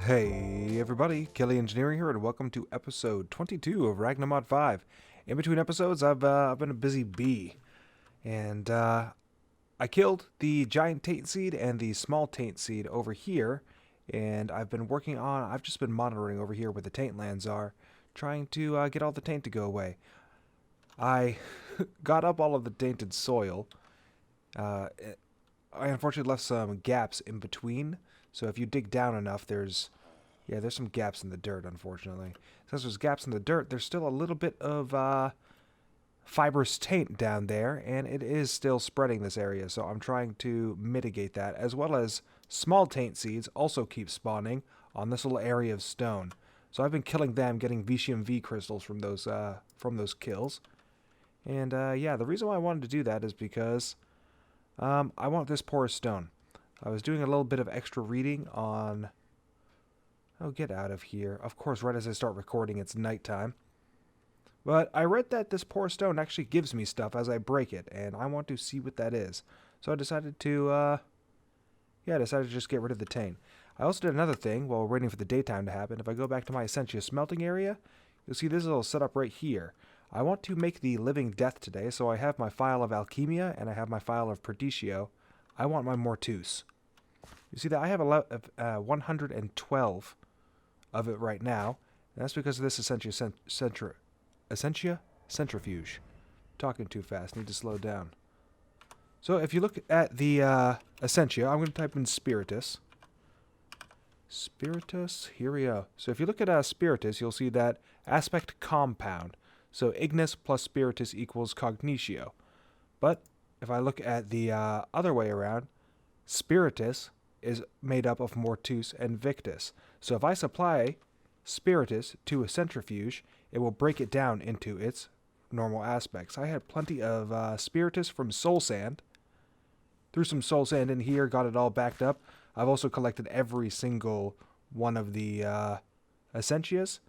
Hey everybody, Kelly Engineering here, and welcome to episode 22 of Ragnamod V. In between episodes, I've been a busy bee, and I killed the giant taint seed and the small taint seed over here, and I've just been monitoring over here where the taint lands are, trying to get all the taint to go away. I got up all of the tainted soil. I unfortunately left some gaps in between. So if you dig down enough, there's some gaps in the dirt, unfortunately. Since there's gaps in the dirt, there's still a little bit of fibrous taint down there, and it is still spreading this area. So I'm trying to mitigate that, as well as small taint seeds also keep spawning on this little area of stone. So I've been killing them, getting Vitium V crystals from those kills. And the reason why I wanted to do that is because I want this porous stone. I was doing a little bit of extra reading on... Oh, get out of here. Of course, right as I start recording, it's nighttime. But I read that this porous stone actually gives me stuff as I break it, and I want to see what that is. So I decided to, just get rid of the taint. I also did another thing while waiting for the daytime to happen. If I go back to my Essentia smelting area, you'll see this little setup right here. I want to make the living death today, so I have my file of Alchemia, and I have my file of Perdicio. I want my Mortus. You see that I have 112 of it right now, and that's because of this Essentia Centrifuge. Talking too fast, need to slow down. So if you look at the Essentia, I'm going to type in Spiritus. Spiritus, here we go. So if you look at Spiritus, you'll see that aspect compound. So Ignis plus Spiritus equals Cognitio. But if I look at the other way around, Spiritus is made up of Mortus and Victus. So if I supply Spiritus to a centrifuge, it will break it down into its normal aspects. I had plenty of Spiritus from Soul Sand. Threw some Soul Sand in here, got it all backed up. I've also collected every single one of the Essentias,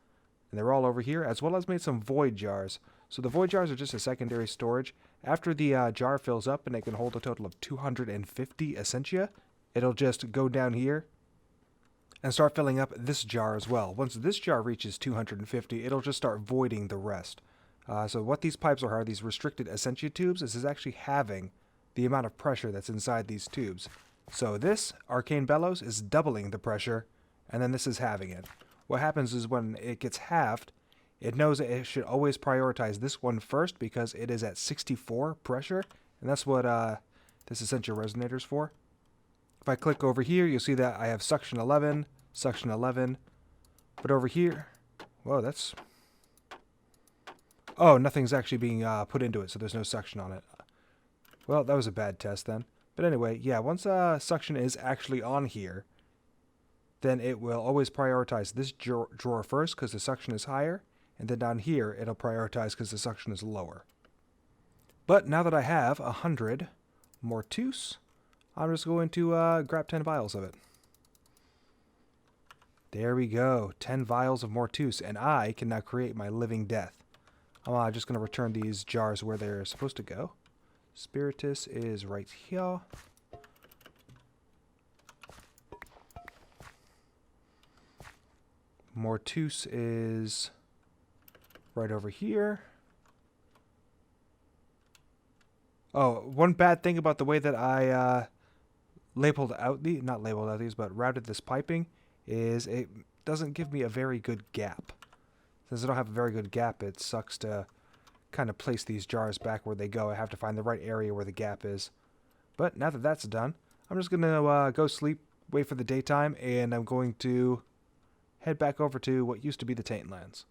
and they're all over here, as well as made some void jars. So the void jars are just a secondary storage. After the jar fills up and it can hold a total of 250 Essentia, it'll just go down here and start filling up this jar as well. Once this jar reaches 250, it'll just start voiding the rest. So what these pipes are these restricted Essentia tubes. This is actually halving the amount of pressure that's inside these tubes. So this Arcane Bellows is doubling the pressure, and then this is halving it. What happens is when it gets halved, it knows that it should always prioritize this one first because it is at 64 pressure, and that's what this Essentia Resonator's for. If I click over here, you'll see that I have suction 11, but over here, whoa, that's... Oh, nothing's actually being put into it, so there's no suction on it. Well, that was a bad test then. But anyway, yeah, once suction is actually on here, then it will always prioritize this drawer first because the suction is higher, and then down here it'll prioritize because the suction is lower. But now that I have 100 Mortus, I'm just going to grab 10 vials of it. There we go, 10 vials of Mortus, and I can now create my living death. I'm just going to return these jars where they're supposed to go. Spiritus is right here. Mortus is right over here. Oh, one bad thing about the way that I routed this piping is it doesn't give me a very good gap. Since I don't have a very good gap, it sucks to kind of place these jars back where they go. I have to find the right area where the gap is. But now that that's done, I'm just going to go sleep, wait for the daytime, and I'm going to head back over to what used to be the Taint Lands.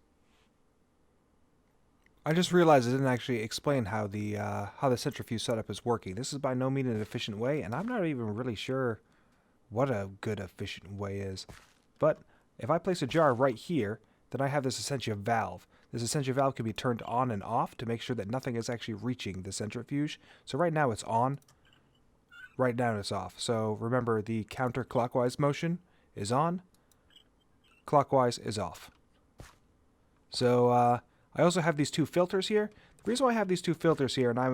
I just realized I didn't actually explain how the centrifuge setup is working. This is by no means an efficient way, and I'm not even really sure what a good efficient way is. But if I place a jar right here, then I have this Essentia valve. This Essentia valve can be turned on and off to make sure that nothing is actually reaching the centrifuge. So right now it's on, right now it's off. So remember, the counterclockwise motion is on, clockwise is off. So I also have these two filters here. The reason why I have these two filters here, and I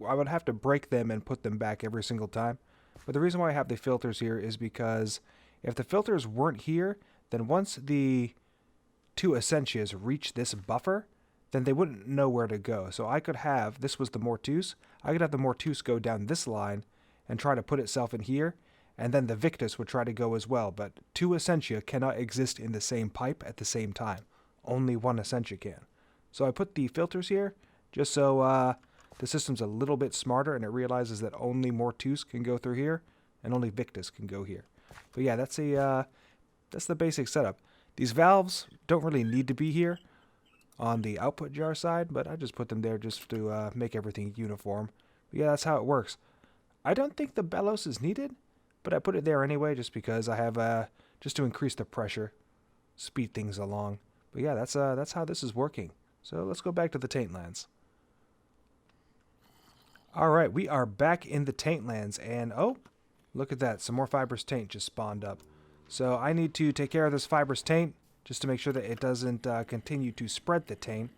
would have to break them and put them back every single time. But the reason why I have the filters here is because if the filters weren't here, then once the two essentias reach this buffer, then they wouldn't know where to go. So I could have, this was the Mortus, I could have the Mortus go down this line and try to put itself in here, and then the Victus would try to go as well. But two essentia cannot exist in the same pipe at the same time. Only one essentia can. So I put the filters here just so the system's a little bit smarter and it realizes that only Mortus can go through here and only Victus can go here. But yeah, that's the basic setup. These valves don't really need to be here on the output jar side, but I just put them there just to make everything uniform. But yeah, that's how it works. I don't think the bellows is needed, but I put it there anyway just because I have just to increase the pressure, speed things along. But yeah, that's how this is working. So let's go back to the Taintlands. Alright, we are back in the Taintlands, and oh, look at that, some more fibrous taint just spawned up. So I need to take care of this fibrous taint, just to make sure that it doesn't continue to spread the taint.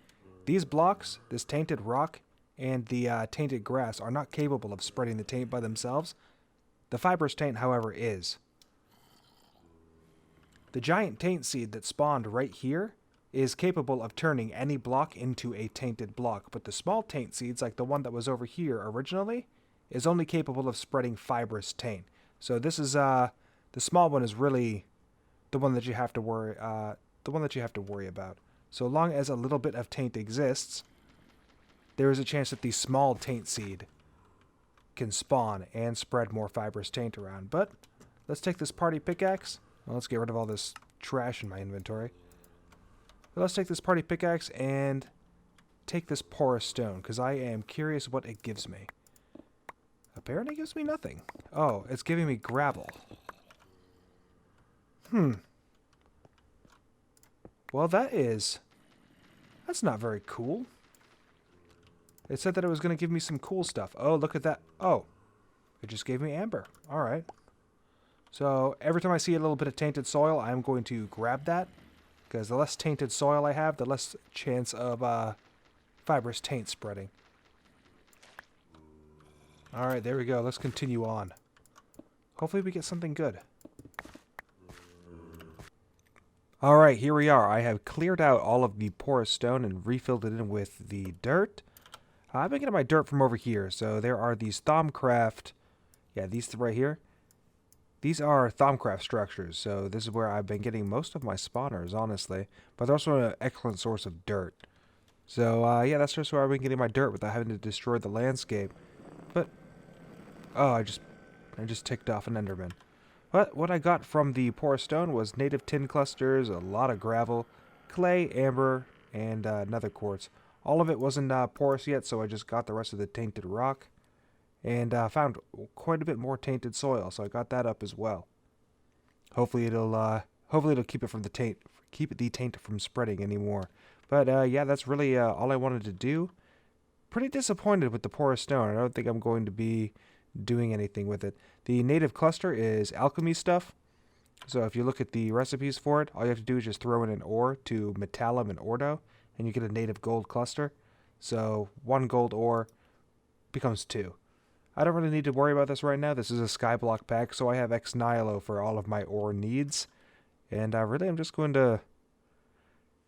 These blocks, this tainted rock, and the tainted grass are not capable of spreading the taint by themselves. The fibrous taint, however, is. The giant taint seed that spawned right here is capable of turning any block into a tainted block, but the small taint seeds, like the one that was over here originally, is only capable of spreading fibrous taint. So this is the small one is really the one that you have to worry about. So long as a little bit of taint exists, there is a chance that the small taint seed can spawn and spread more fibrous taint around. But let's take this party pickaxe. Well, let's get rid of all this trash in my inventory. But let's take this party pickaxe and take this porous stone, because I am curious what it gives me. Apparently it gives me nothing. Oh, it's giving me gravel. Well, that's not very cool. It said that it was going to give me some cool stuff. Oh, look at that. Oh, it just gave me amber. Alright. So, every time I see a little bit of tainted soil, I'm going to grab that. Because the less tainted soil I have, the less chance of fibrous taint spreading. Alright, there we go. Let's continue on. Hopefully we get something good. Alright, here we are. I have cleared out all of the porous stone and refilled it in with the dirt. I've been getting my dirt from over here. So there are these Thaumcraft... Yeah, these right here. These are Thaumcraft structures, so this is where I've been getting most of my spawners, honestly. But they're also an excellent source of dirt. So, yeah, that's just where I've been getting my dirt without having to destroy the landscape. But, oh, I just ticked off an Enderman. But what I got from the porous stone was native tin clusters, a lot of gravel, clay, amber, and nether quartz. All of it wasn't porous yet, so I just got the rest of the tainted rock. And found quite a bit more tainted soil, so I got that up as well. Hopefully it'll keep it from the taint, keep the taint from spreading anymore. But yeah, that's really all I wanted to do. Pretty disappointed with the porous stone. I don't think I'm going to be doing anything with it. The native cluster is alchemy stuff. So if you look at the recipes for it, all you have to do is just throw in an ore to metallum and ordo, and you get a native gold cluster. So 1 gold ore becomes 2. I don't really need to worry about this right now. This is a Skyblock pack, so I have ex nihilo for all of my ore needs. And really, I'm just going to...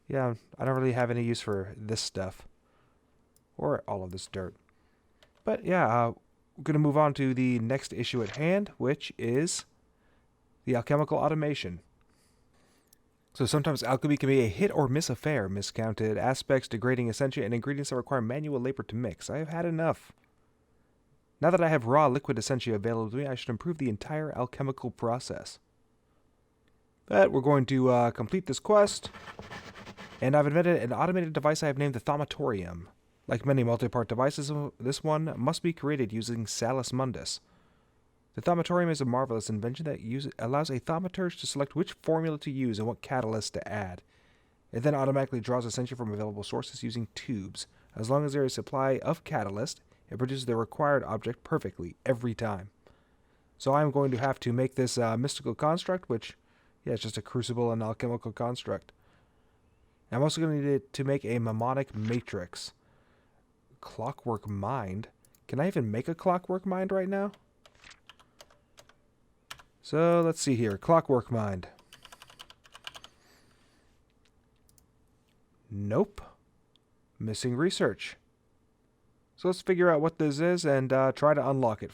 Yeah, I don't really have any use for this stuff. Or all of this dirt. But yeah, we're going to move on to the next issue at hand, which is the alchemical automation. So sometimes alchemy can be a hit or miss affair. Miscounted aspects, degrading essentia, and ingredients that require manual labor to mix. I have had enough. Now that I have raw liquid essentia available to me, I should improve the entire alchemical process. But we're going to complete this quest. And I've invented an automated device I have named the Thaumatorium. Like many multi-part devices, this one must be created using Salus Mundus. The Thaumatorium is a marvelous invention that allows a thaumaturge to select which formula to use and what catalyst to add. It then automatically draws essentia from available sources using tubes. As long as there is a supply of catalyst, it produces the required object perfectly every time. So I'm going to have to make this mystical construct, which, yeah, it's just a crucible and alchemical construct. I'm also going to need it to make a mnemonic matrix. Clockwork mind? Can I even make a clockwork mind right now? So let's see here. Clockwork mind. Nope. Missing research. So let's figure out what this is and try to unlock it.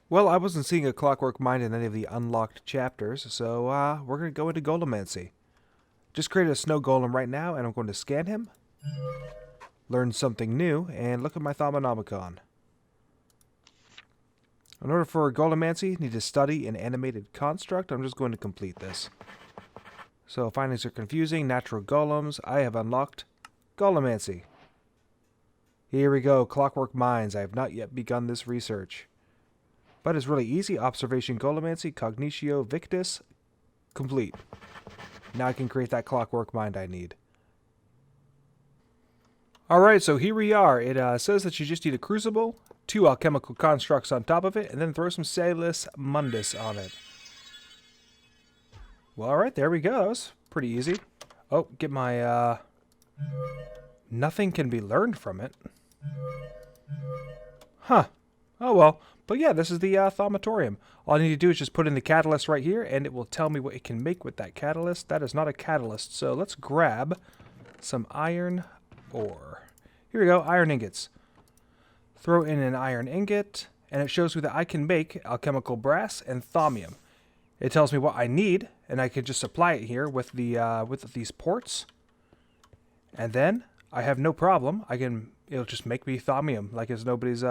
Well, I wasn't seeing a clockwork mine in any of the unlocked chapters, so we're going to go into Auromancy. Just created a snow golem right now, and I'm going to scan him, learn something new, and look at my Thaumonomicon. In order for Auromancy, need to study an animated construct. I'm just going to complete this. So findings are confusing. Natural golems. I have unlocked Auromancy. Here we go. Clockwork mines. I have not yet begun this research. But it's really easy. Observation Auromancy, Cognitio Victus, complete. Now I can create that clockwork mine I need. Alright, so here we are. It says that you just need a Crucible, 2 alchemical constructs on top of it, and then throw some Salus Mundus on it. Well, alright, there we go. That was pretty easy. Oh, get my, nothing can be learned from it. Huh. Oh well. But yeah, this is the Thaumatorium. All I need to do is just put in the catalyst right here, and it will tell me what it can make with that catalyst. That is not a catalyst, so let's grab some iron ore. Here we go, iron ingots. Throw in an iron ingot, and it shows me that I can make alchemical brass and thaumium. It tells me what I need, and I can just apply it here with the with these ports. And then I have no problem. It'll just make me thaumium like it's nobody's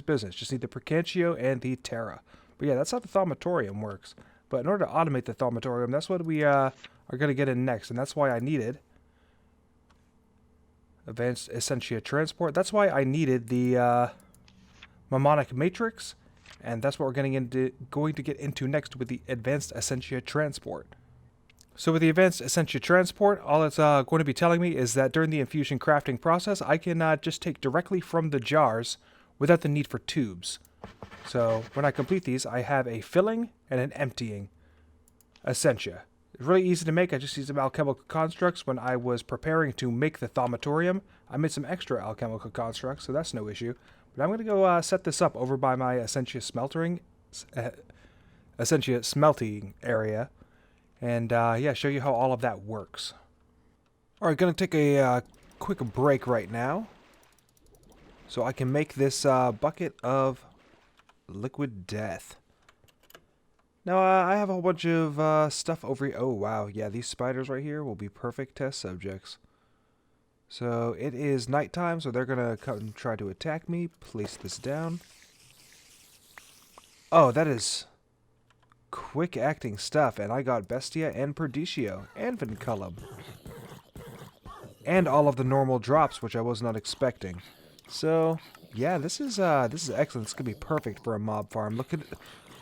business. Just need the Percantio and the Terra. But yeah, that's how the Thaumatorium works. But in order to automate the Thaumatorium, that's what we are going to get in next, and that's why I needed Advanced Essentia Transport. That's why I needed the Mnemonic Matrix, and that's what we're going to get into next with the Advanced Essentia Transport. So with the Advanced Essentia Transport, all it's going to be telling me is that during the infusion crafting process, I can just take directly from the jars without the need for tubes. So when I complete these, I have a filling and an emptying Essentia. It's really easy to make. I just used some alchemical constructs when I was preparing to make the Thaumatorium. I made some extra alchemical constructs, so that's no issue. But I'm going to go set this up over by my Essentia smelting area. And, yeah, show you how all of that works. Alright, gonna take a quick break right now. So I can make this bucket of liquid death. Now, I have a whole bunch of stuff over here. Oh, wow. Yeah, these spiders right here will be perfect test subjects. So, it is nighttime, so they're gonna come and try to attack me. Place this down. Oh, that is quick acting stuff, and I got Bestia and Perdicio and Vinculum. And all of the normal drops, which I was not expecting. So, yeah, this is excellent. This could be perfect for a mob farm. Look at it.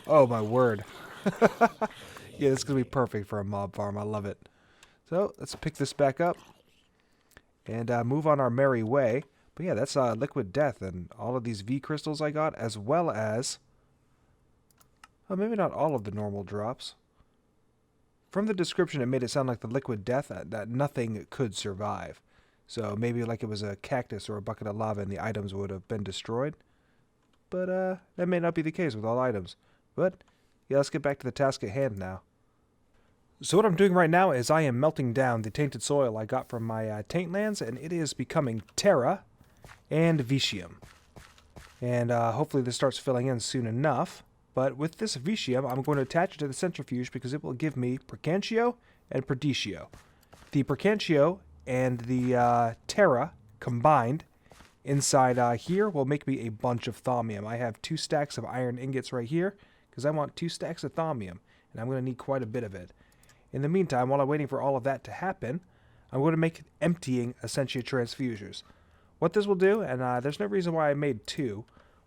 Oh, my word. Yeah, this is going to be perfect for a mob farm. I love it. So, let's pick this back up and move on our merry way. But yeah, that's liquid death and all of these V crystals I got, as well as well, maybe not all of the normal drops. From the description, it made it sound like the liquid death that nothing could survive. So maybe like it was a cactus or a bucket of lava and the items would have been destroyed. But that may not be the case with all items. But yeah, let's get back to the task at hand now. So what I'm doing right now is I am melting down the tainted soil I got from my taint lands, and it is becoming Terra and Vitium. And hopefully this starts filling in soon enough. But with this Vitium, I'm going to attach it to the centrifuge because it will give me Percantio and Perdicio. The Percantio and the Terra combined inside here will make me a bunch of thaumium. I have 2 stacks of iron ingots right here because I want 2 stacks of thaumium, and I'm going to need quite a bit of it. In the meantime, while I'm waiting for all of that to happen, I'm going to make emptying Essentia transfusers. What this will do, and there's no reason why I made 2,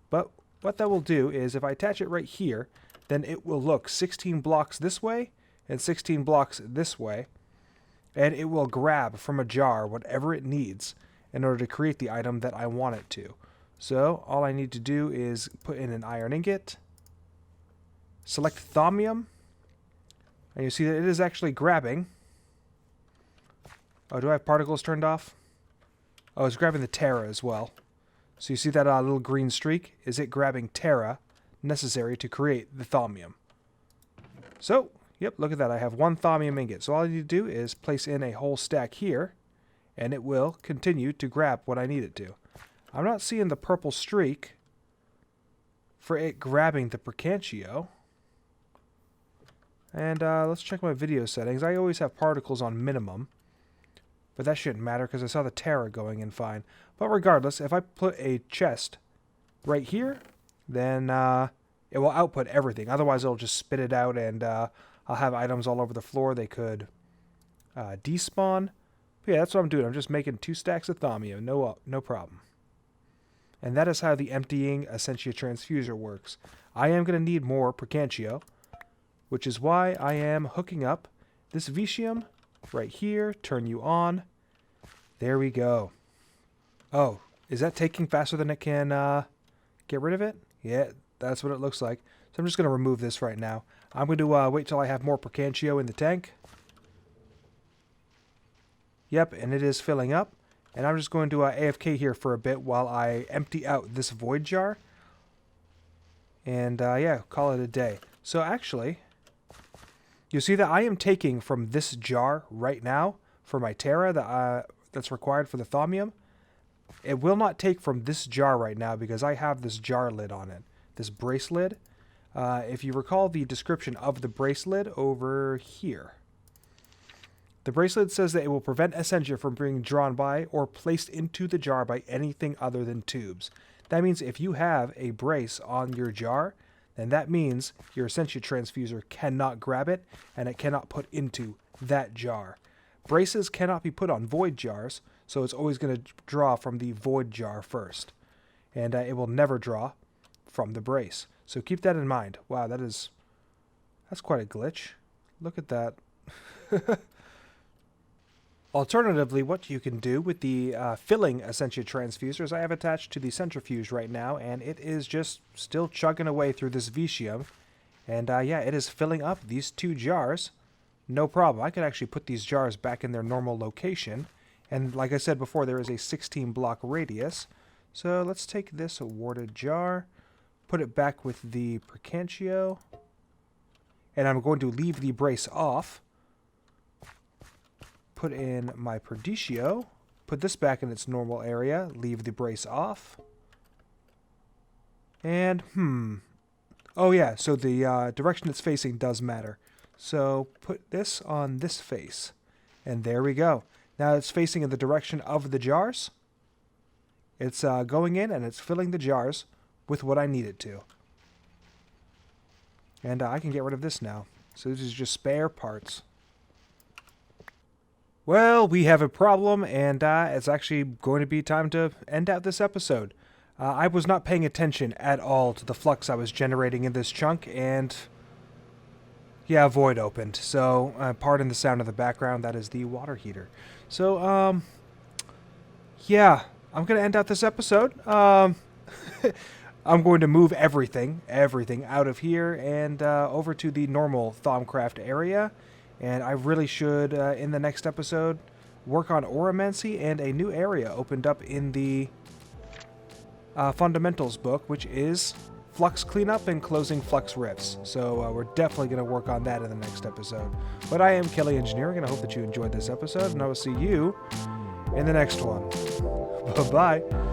but what that will do is if I attach it right here, then it will look 16 blocks this way and 16 blocks this way, and it will grab from a jar whatever it needs in order to create the item that I want it to. So all I need to do is put in an iron ingot, select thaumium, and you see that it is actually grabbing. Oh, do I have particles turned off? Oh, it's grabbing the Terra as well. So you see that little green streak? Is it grabbing Terra necessary to create the thaumium? So, Yep, look at that. I have 1 thaumium ingot. So all I need to do is place in a whole stack here, and it will continue to grab what I need it to. I'm not seeing the purple streak for it grabbing the Percantio. And let's check my video settings. I always have particles on minimum, but that shouldn't matter because I saw the Terra going in fine. But regardless, if I put a chest right here, then it will output everything. Otherwise, it'll just spit it out, and I'll have items all over the floor. They could despawn. But yeah, that's what I'm doing. I'm just making 2 stacks of thaumium. No problem. And that is how the emptying Essentia Transfuser works. I am going to need more Percantio, which is why I am hooking up this Vitium right here. Turn you on. There we go. Oh, is that taking faster than it can get rid of it? Yeah, that's what it looks like. So I'm just going to remove this right now. I'm going to wait till I have more Percantio in the tank. Yep, and it is filling up. And I'm just going to AFK here for a bit while I empty out this void jar. And yeah, call it a day. So actually, you see that I am taking from this jar right now for my Terra that's required for the thaumium. It will not take from this jar right now because I have this jar lid on it, this brace lid. If you recall the description of the brace lid over here. The bracelet says that it will prevent Essentia from being drawn by or placed into the jar by anything other than tubes. That means if you have a brace on your jar, then that means your Essentia Transfuser cannot grab it and it cannot put into that jar. Braces cannot be put on void jars, so it's always going to draw from the void jar first. And it will never draw from the brace. So keep that in mind. Wow, that's quite a glitch. Look at that. Alternatively, what you can do with the filling Essentia Transfusers, I have attached to the centrifuge right now, and it is just still chugging away through this Vitium. And yeah, it is filling up these 2 jars. No problem. I could actually put these jars back in their normal location. And like I said before, there is a 16 block radius. So let's take this awarded jar, put it back with the Percantio, and I'm going to leave the brace off. Put in my Perdicio, put this back in its normal area, leave the brace off. And, oh yeah, so the direction it's facing does matter. So put this on this face, and there we go. Now it's facing in the direction of the jars. It's going in and it's filling the jars with what I need it to. And I can get rid of this now. So this is just spare parts. Well, we have a problem, and it's actually going to be time to end out this episode. I was not paying attention at all to the flux I was generating in this chunk, and yeah, void opened. So, pardon the sound of the background, that is the water heater. So, yeah, I'm going to end out this episode. I'm going to move everything out of here and over to the normal Thaumcraft area. And I really should, in the next episode, work on Auromancy, and a new area opened up in the Fundamentals book, which is Flux Cleanup and Closing Flux Rifts. So we're definitely going to work on that in the next episode. But I am Kelly Engineering, and I hope that you enjoyed this episode, and I will see you in the next one. Bye-bye.